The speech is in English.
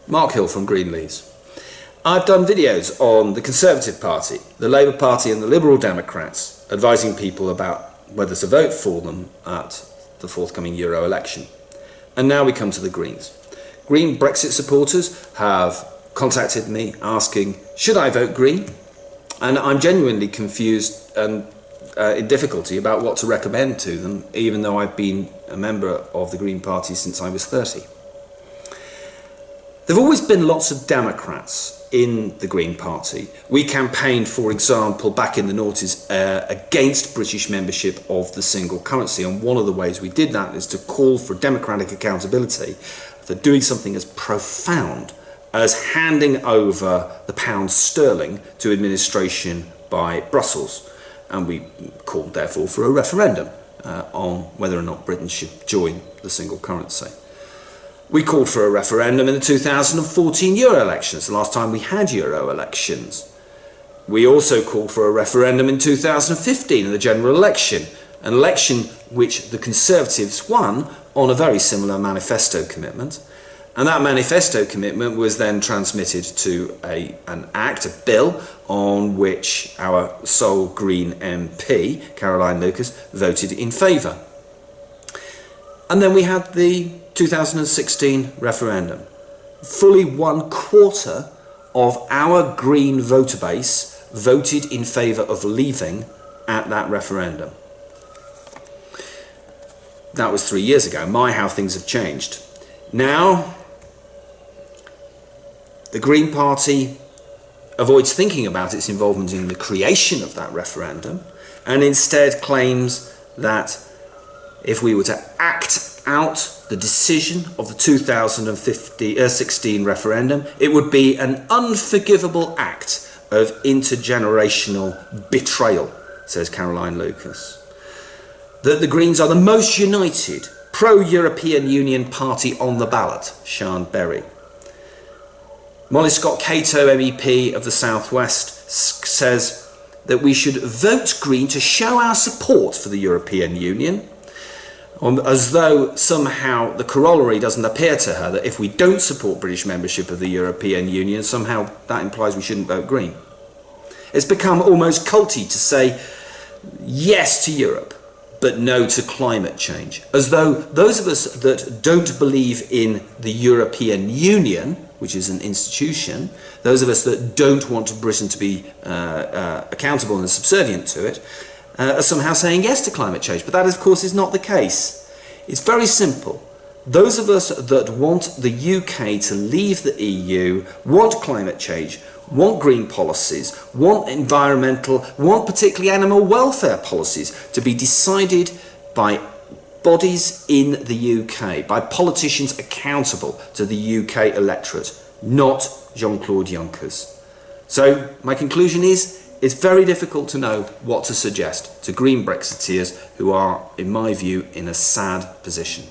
Mark Hill from Green Leaves. I've done videos on the Conservative Party, the Labour Party and the Liberal Democrats, advising people about whether to vote for them at the forthcoming Euro election. And now we come to the Greens. Green Brexit supporters have contacted me asking, should I vote Green? And I'm genuinely confused and in difficulty about what to recommend to them, even though I've been a member of the Green Party since I was 30. There have always been lots of Democrats in the Green Party. We campaigned, for example, back in the noughties against British membership of the single currency, and one of the ways we did that is to call for democratic accountability for doing something as profound as handing over the pound sterling to administration by Brussels. And we called, therefore, for a referendum on whether or not Britain should join the single currency. We called for a referendum in the 2014 Euro elections, the last time we had Euro elections. We also called for a referendum in 2015 in the general election, an election which the Conservatives won on a very similar manifesto commitment. And that manifesto commitment was then transmitted to an act, a bill, on which our sole Green MP, Caroline Lucas, voted in favour. And then we had the 2016 referendum. Fully 1/4 of our Green voter base voted in favour of leaving at that referendum. That was 3 years ago. My, how things have changed. Now, the Green Party avoids thinking about its involvement in the creation of that referendum and instead claims that if we were to act out the decision of the 2016 referendum, it would be an unforgivable act of intergenerational betrayal, says Caroline Lucas. That the Greens are the most united pro-European Union party on the ballot, Sian Berry. Molly Scott-Cato, MEP of the South West, says that we should vote Green to show our support for the European Union, as though somehow the corollary doesn't appear to her that if we don't support British membership of the European Union, somehow that implies we shouldn't vote Green. It's become almost culty to say yes to Europe, but no to climate change, as though those of us that don't believe in the European Union, which is an institution, those of us that don't want Britain to be accountable and subservient to it, are somehow saying yes to climate change. But that, of course, is not the case. It's very simple. Those of us that want the UK to leave the EU, want climate change, want green policies, want environmental, want particularly animal welfare policies to be decided by bodies in the UK, by politicians accountable to the UK electorate, not Jean-Claude Juncker's. So my conclusion is, it's very difficult to know what to suggest to Green Brexiteers who are, in my view, in a sad position.